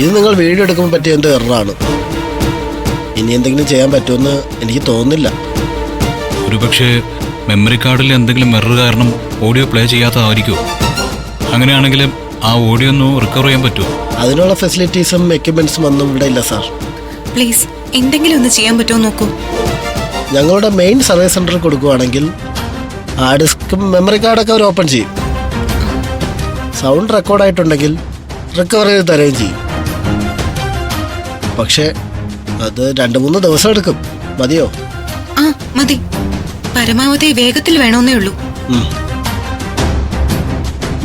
ഇത് നിങ്ങൾ വീഡിയോ എടുക്കുമ്പോൾ പറ്റിയ എന്തോ എററാണ്. ഇനി എന്തെങ്കിലും ചെയ്യാൻ പറ്റുമെന്ന് എനിക്ക് തോന്നുന്നില്ല. ഒരുപക്ഷെ മെമ്മറി കാർഡിൽ എന്തെങ്കിലും എറർ കാരണം ഓഡിയോ പ്ലേ ചെയ്യാത്തതായിരിക്കുമോ? അങ്ങനെയാണെങ്കിൽ ആ ഓഡിയോ ഒന്ന് റിക്കവർ ചെയ്യാൻ പറ്റുമോ? അതിനുള്ള ഫെസിലിറ്റീസും എക്യുപ്മെന്റ്സും ഒന്നും ഇവിടെ ഇല്ല സാർ. പ്ലീസ് എന്തെങ്കിലും ഒന്ന് ചെയ്യാൻ പറ്റുമോ നോക്കൂ. ഞങ്ങളുടെ മെയിൻ സർവീസ് സെന്ററിൽ കൊടുക്കുകയാണെങ്കിൽ ആ ഡിസ്കും മെമ്മറി കാർഡൊക്കെ അവർ ഓപ്പൺ ചെയ്യും. സൗണ്ട് റെക്കോർഡായിട്ടുണ്ടെങ്കിൽ റിക്കവർ ചെയ്ത് തരുകയും ചെയ്യും. പക്ഷേ അത് 2-3 ദിവസം എടുക്കും. മതിയോ? ആ മതി. പരമാവധി വേഗത്തിൽ വേണമെന്നേ ഉള്ളൂ.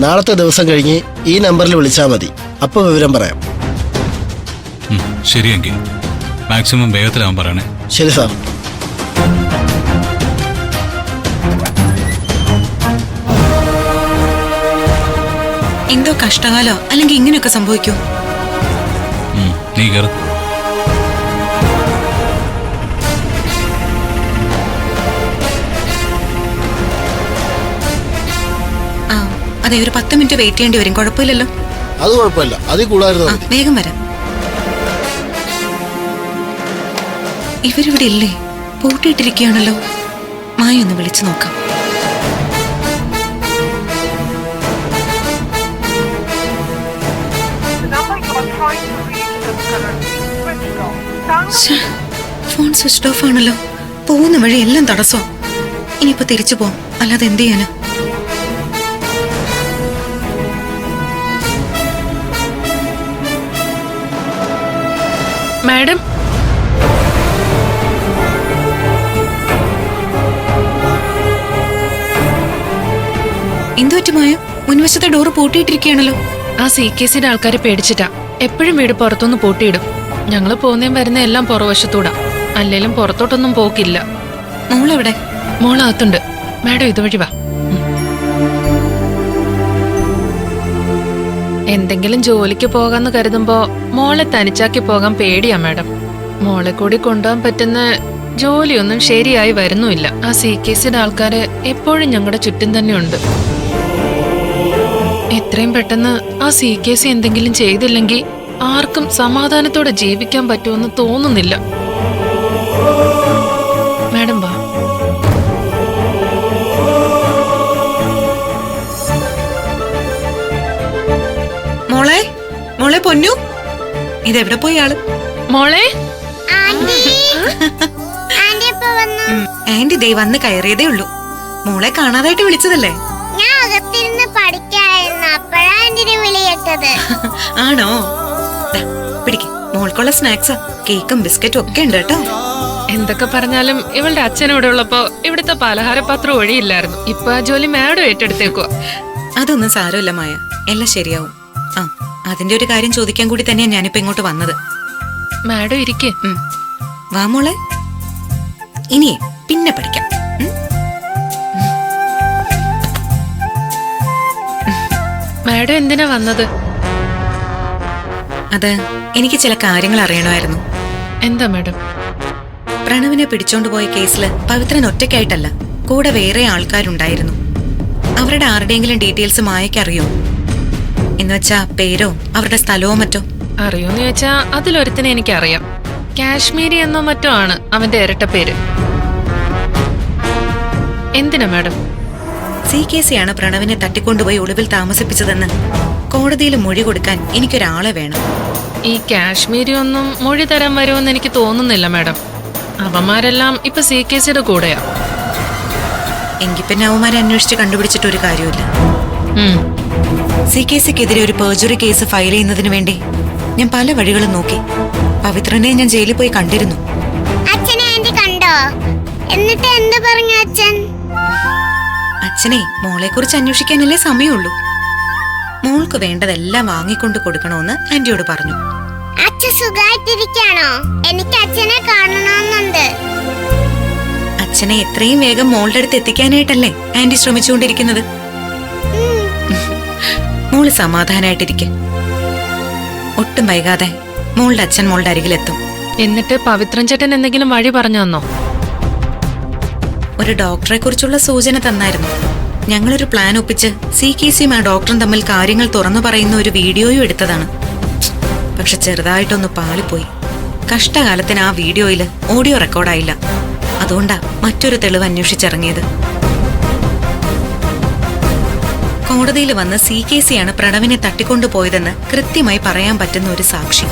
നാളത്തെ ദിവസം കഴിഞ്ഞ് ഈ നമ്പറിൽ വിളിച്ചാൽ മതി. അപ്പോൾ വിവരം പറയാം. ശരിയെങ്കിൽ മാക്സിമം വേഗത്തിലാവാൻ പറയണേ. ശരി സാർ. എന്തോ കഷ്ടകാലോ അല്ലെങ്കിൽ ഇങ്ങനെയൊക്കെ സംഭവിക്കോ? നീ കയറി. ആ അതെ, ഒരു 10 മിനിറ്റ് വെയിറ്റ് ചെയ്യേണ്ടി വരും. കുഴപ്പമില്ലല്ലോ? അത് കുഴപ്പമില്ല, അതിൽ കൂടായിരുന്നു. വേഗം വരാം. ഇവരിവിടെ ഇല്ലേ? പൂട്ടിയിട്ടിരിക്കുകയാണല്ലോ. മായ ഒന്ന് വിളിച്ചു നോക്കാം. ഫോൺ സ്വിച്ച് ഓഫ് ആണല്ലോ. പോകുന്ന വഴി എല്ലാം തടസ്സോ. ഇനിയിപ്പോ തിരിച്ചു പോവാം, അല്ലാതെ എന്ത് ചെയ്യാന്? മാഡം, എന്തു പറ്റുമായോ? മുൻവശത്തെ ഡോറ് പൂട്ടിയിട്ടിരിക്കുകയാണല്ലോ. ആ CKCയുടെ ആൾക്കാരെ പേടിച്ചിട്ടാ. എപ്പോഴും വീട് പുറത്തൊന്ന് പൂട്ടിയിടും. ഞങ്ങള് പോകുന്നേം വരുന്ന എല്ലാം പുറവശത്തൂടാ. അല്ലേലും പുറത്തോട്ടൊന്നും പോക്കില്ല. മോളെവിടെ? മോളകത്തുണ്ട്. മാഡം ഇതുവഴി വാ. എന്തെങ്കിലും ജോലിക്ക് പോകാന്ന് കരുതുമ്പോ മോളെ തനിച്ചാക്കി പോകാൻ പേടിയാ മാഡം. മോളെ കൂടി കൊണ്ടുപോകാൻ പറ്റുന്ന ജോലിയൊന്നും ശരിയായി വരുന്നുമില്ല. ആ CKCയുടെ ആൾക്കാര് എപ്പോഴും ഞങ്ങളുടെ ചുറ്റും തന്നെ ഉണ്ട്. എത്രയും പെട്ടെന്ന് ആ CKC എന്തെങ്കിലും ചെയ്തില്ലെങ്കിൽ ആർക്കും സമാധാനത്തോടെ ജീവിക്കാൻ പറ്റുമെന്ന് തോന്നുന്നില്ല. മാഡം വാ. മോളെ, മോളെ പൊന്നു, ഇതെവിടെ പോയി ആള്? മോളെ, ആന്റി ദേ വന്ന് കയറിയതേ ഉള്ളൂ. മോളെ കാണാതായിട്ട് വിളിച്ചതല്ലേ? ഞാൻ അകത്തിരുന്ന് പഠിക്കായിരുന്നു, അപ്പോഴാ ആന്റിനെ വിളിയിട്ടത്. ആണോ? പിടിക്ക്, മോൾക്കുള്ള സ്നാക്സ് കേക്കും ബിസ്ക്കറ്റും ഒക്കെ ഉണ്ട് കേട്ടോ. എന്തൊക്കെ പറഞ്ഞാലും ഇവളുടെ അച്ഛൻ ഇവിടെ ഉള്ളപ്പോ ഇവിടുത്തെ പലഹാരപാത്രം ഒഴിയില്ലായിരുന്നു. ഇപ്പൊ ആ ജോലി മാഡം ഏറ്റെടുത്തേക്കുവാ. അതൊന്നും സാരമില്ല മായ, എല്ലാം ശരിയാവും. ആ അതിന്റെ ഒരു കാര്യം ചോദിക്കാൻ കൂടി തന്നെയാ ഞാനിപ്പോ ഇങ്ങോട്ട് വന്നത്. മാഡം ഇരിക്കേ. വാ മോളെ, ഇനിയേ പിന്നെ പഠിക്കാം. മാഡം എന്തിനാ വന്നത്? അത് എനിക്ക് ചില കാര്യങ്ങൾ അറിയണമായിരുന്നു. എന്താ മാഡം? പ്രണവിനെ പിടിച്ചോണ്ടുപോയ കേസില് പവിത്രൻ ഒറ്റയ്ക്കായിട്ടല്ല, കൂടെ വേറെ ആൾക്കാരുണ്ടായിരുന്നു. അവരുടെ ആരുടെയെങ്കിലും ഡീറ്റെയിൽസ് മായയ്ക്ക് അറിയോ? എന്നുവെച്ചാ പേരോ അവരുടെ സ്ഥലവോ മറ്റോ? അറിയോന്ന് ചോദിച്ചാ അതിലൊരുത്തിനെ എനിക്കറിയാം. കാശ്മീരി എന്നോ മറ്റോ ആണ് അവന്റെ ഇരട്ട പേര്. എന്തിനാ മാഡം? CKC ആണ് പ്രണവിനെ തട്ടിക്കൊണ്ടുപോയി ഒളിവിൽ താമസിപ്പിച്ചതെന്ന് കോടതിയിൽ മൊഴി കൊടുക്കാൻ എനിക്കൊരാളെ വേണം. ഈ കാശ്മീരി ഒന്നും മൊഴി തരാൻ വരുമെന്ന് എനിക്ക് തോന്നുന്നില്ല മാഡം. അവന്മാരെല്ലാം ഇപ്പൊ CKCയുടെ കൂടെയാ. എങ്കിൽ പിന്നെ അവന്മാരെ അന്വേഷിച്ച് കണ്ടുപിടിച്ചിട്ട് ഒരു കാര്യമില്ല. CKCക്കെതിരെ ഒരു പെർജറി കേസ് ഫയൽ ചെയ്യുന്നതിന് വേണ്ടി ഞാൻ പല വഴികളും നോക്കി. പവിത്രനെ ഞാൻ ജയിലിൽ പോയി കണ്ടിരുന്നു. അച്ഛനെ ആന്റി കണ്ടോ? എന്നിട്ട് എന്ത് പറഞ്ഞു അച്ഛൻ? അച്ഛനെ മോളെ കുറിച്ച് അന്വേഷിക്കാനല്ലേ സമയമുള്ളൂ. മോൾക്ക് വേണ്ടതെല്ലാം വാങ്ങിക്കൊണ്ട് കൊടുക്കണമെന്ന് ആന്റിയോട് പറഞ്ഞു. അച്ഛൻ സുഖമായിട്ടിരിക്കാണോ? എനിക്ക് അച്ഛനെ കാണണമെന്നുണ്ട്. അച്ഛനെ എത്രയും വേഗം മോളുടെ അടുത്ത് എത്തിക്കാനായിട്ടല്ലേ ആന്റി ശ്രമിച്ചുകൊണ്ടിരിക്കുന്നത്. മോള് സമാധാനായിട്ടിരിക്കെ. ഒട്ടും വൈകാതെ മോളുടെ അച്ഛൻ മോളുടെ അരികിലെത്തും. എന്നിട്ട് പവിത്രൻ ചേട്ടൻ എന്തെങ്കിലും വഴി പറഞ്ഞു തന്നോ? ഒരു ഡോക്ടറെ കുറിച്ചുള്ള സൂചന തന്നായിരുന്നു. ഞങ്ങളൊരു പ്ലാൻ ഒപ്പിച്ച് CKCയും ആ ഡോക്ടറും തമ്മിൽ കാര്യങ്ങൾ തുറന്നു പറയുന്ന ഒരു വീഡിയോയും എടുത്തതാണ്. പക്ഷെ ചെറുതായിട്ടൊന്ന് പാളിപ്പോയി. കഷ്ടകാലത്തിന് ആ വീഡിയോയില് ഓഡിയോ റെക്കോർഡായില്ല. അതുകൊണ്ടാ മറ്റൊരു തെളിവ് അന്വേഷിച്ചിറങ്ങിയത്. കോടതിയിൽ വന്ന് CKC ആണ് പ്രണവിനെ തട്ടിക്കൊണ്ടുപോയതെന്ന് കൃത്യമായി പറയാൻ പറ്റുന്ന ഒരു സാക്ഷി.